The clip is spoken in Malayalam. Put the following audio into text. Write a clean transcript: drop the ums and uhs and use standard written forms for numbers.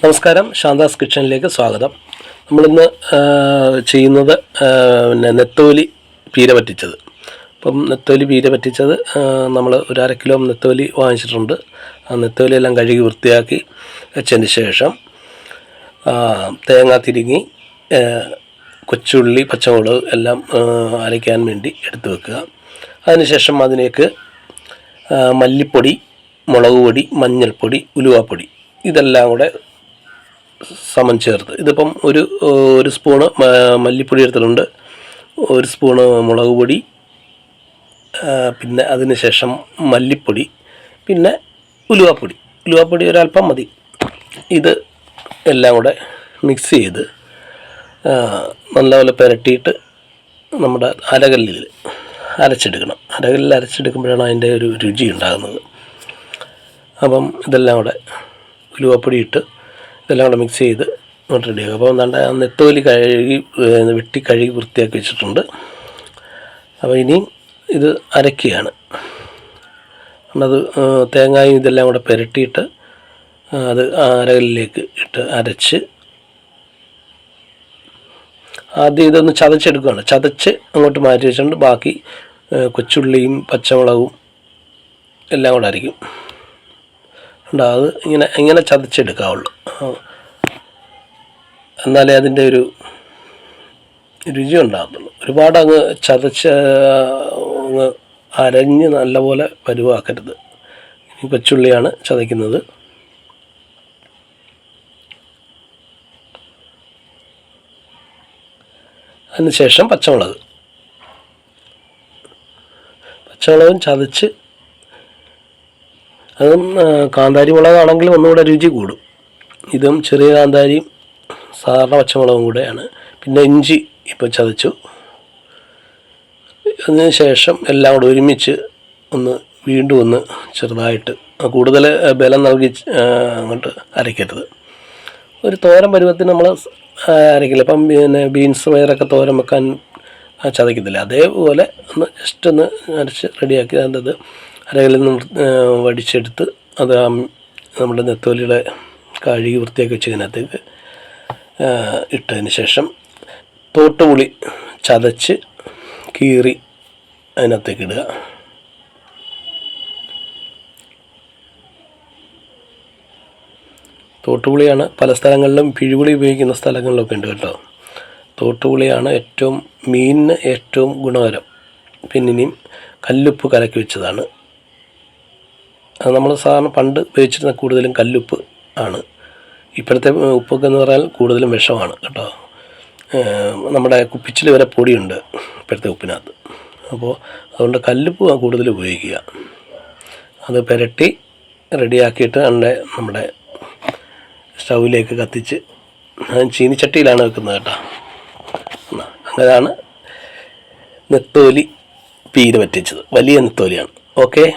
നമസ്കാരം, ശാന്താസ് കിച്ചണിലേക്ക് സ്വാഗതം. നമ്മളിന്ന് ചെയ്യുന്നത് നെത്തോലി പീര പറ്റിച്ചത്. അപ്പം നെത്തോലി പീര പറ്റിച്ചത് നമ്മൾ ഒരു 1/2 കിലോ നെത്തോലി വാങ്ങിച്ചിട്ടുണ്ട്. ആ നെത്തോലി എല്ലാം കഴുകി വൃത്തിയാക്കി വെച്ചതിന് ശേഷം തേങ്ങ തിരുങ്ങി കൊച്ചുള്ളി, പച്ചമുളക് എല്ലാം അരയ്ക്കാൻ വേണ്ടി എടുത്ത് വെക്കുക. അതിനുശേഷം അതിലേക്ക് മല്ലിപ്പൊടി, മുളക് പൊടി, മഞ്ഞൾപ്പൊടി, ഉലുവാപ്പൊടി ഇതെല്ലാം കൂടെ സമം ചേർത്ത്, ഇതിപ്പം ഒരു സ്പൂണ് മല്ലിപ്പൊടി എടുത്തിട്ടുണ്ട്, 1 സ്പൂണ് മുളക് പൊടി, പിന്നെ അതിന് ശേഷം മല്ലിപ്പൊടി, പിന്നെ ഉലുവാപ്പൊടി ഒരല്പം മതി. ഇത് എല്ലാം കൂടെ മിക്സ് ചെയ്ത് നല്ലപോലെ പുരട്ടിയിട്ട് നമ്മുടെ അരകല്ലിൽ അരച്ചെടുക്കണം. അരകല്ലിൽ അരച്ചെടുക്കുമ്പോഴാണ് അതിൻ്റെ ഒരു രുചി ഉണ്ടാകുന്നത്. അപ്പം ഇതെല്ലാം കൂടെ ഉലുവാപ്പൊടി ഇട്ട് ഇതെല്ലാം കൂടെ മിക്സ് ചെയ്ത് റെഡിയാക്കും. അപ്പോൾ എന്താ, നെത്തോലി വെട്ടി കഴുകി വൃത്തിയാക്കി വെച്ചിട്ടുണ്ട്. അപ്പോൾ ഇനി ഇത് അരയ്ക്കുകയാണ്. അത് തേങ്ങയും ഇതെല്ലാം കൂടെ പുരട്ടിയിട്ട് അത് അരകല്ലിലേക്ക് ഇട്ട് അരച്ച് ആദ്യം ഇതൊന്ന് ചതച്ചെടുക്കുകയാണ്. ചതച്ച് അങ്ങോട്ട് മാറ്റി വെച്ചിട്ടുണ്ട്. ബാക്കി കൊച്ചുള്ളിയും പച്ചമുളകും എല്ലാം കൂടെ അരയ്ക്കും. അത് ഇങ്ങനെ ചതച്ചെടുക്കാവുള്ളൂ. എന്നാലേ അതിൻ്റെ ഒരു രുചി ഉണ്ടാകുന്നുള്ളൂ. ഒരുപാട് അങ്ങ് അരഞ്ഞ് നല്ലപോലെ പരുവാക്കരുത്. ഈ കൊച്ചുള്ളിയാണ് ചതയ്ക്കുന്നത്. അതിനുശേഷം പച്ചമുളകും ചതച്ച്, അതും കാന്താരി മുളകാണെങ്കിൽ ഒന്നുകൂടെ രുചി കൂടും. ഇതും ചെറിയ കാന്താരിയും സാധാരണ പച്ചമുളകും കൂടെയാണ്. പിന്നെ ഇഞ്ചി ഇപ്പോൾ ചതച്ചു. അതിന് ശേഷം എല്ലാം കൂടെ ഒരുമിച്ച് വീണ്ടും ഒന്ന് ചെറുതായിട്ട്, കൂടുതൽ ബലം നൽകി അങ്ങോട്ട് അരയ്ക്കരുത്. ഒരു തോരൻ പരുവത്തിന് നമ്മൾ അരയ്ക്കില്ല. ഇപ്പം പിന്നെ ബീൻസ് പയറൊക്കെ തോരൻ വെക്കാൻ ചതയ്ക്കത്തില്ല, അതേപോലെ ജസ്റ്റ് ഒന്ന് അരച്ച് റെഡിയാക്കി അതിൻ്റെ അരകല്ലിൽ നിന്ന് വടിച്ചെടുത്ത് അത് നമ്മുടെ നെത്തോലിയുടെ കഴുകി വൃത്തിയാക്കി വെച്ചതിനകത്തേക്ക് ഇട്ടതിന് ശേഷം തോട്ടുപുളി ചതച്ച് കീറി അതിനകത്തേക്ക് ഇടുക. തോട്ടുപുളിയാണ് പല സ്ഥലങ്ങളിലും, പിഴുപുളി ഉപയോഗിക്കുന്ന സ്ഥലങ്ങളിലൊക്കെ ഉണ്ട് കേട്ടോ. തോട്ടുപുളിയാണ് മീനിന് ഏറ്റവും ഗുണകരം. പിന്നെയും കല്ലുപ്പ് കലക്കി വെച്ചതാണ്. അത് നമ്മൾ സാധാരണ പണ്ട് ഉപയോഗിച്ചിരുന്ന കൂടുതലും കല്ലുപ്പ് ആണ്. ഇപ്പോഴത്തെ ഉപ്പൊക്കെ എന്ന് പറഞ്ഞാൽ കൂടുതലും വിഷമാണ് കേട്ടോ. നമ്മുടെ കുപ്പിച്ചിൽ വരെ പൊടിയുണ്ട് ഇപ്പോഴത്തെ ഉപ്പിനകത്ത്. അപ്പോൾ അതുകൊണ്ട് കല്ലുപ്പ് കൂടുതൽ ഉപയോഗിക്കുക. അത് പുരട്ടി റെഡിയാക്കിയിട്ട് നമ്മുടെ സ്റ്റൗവിലേക്ക് കത്തിച്ച്, ചീനിച്ചട്ടിയിലാണ് വെക്കുന്നത് കേട്ടോ. അങ്ങനെയാണ് നെത്തോലി പീര പറ്റിച്ചത്. വലിയ നെത്തോലിയാണ്. ഓക്കെ.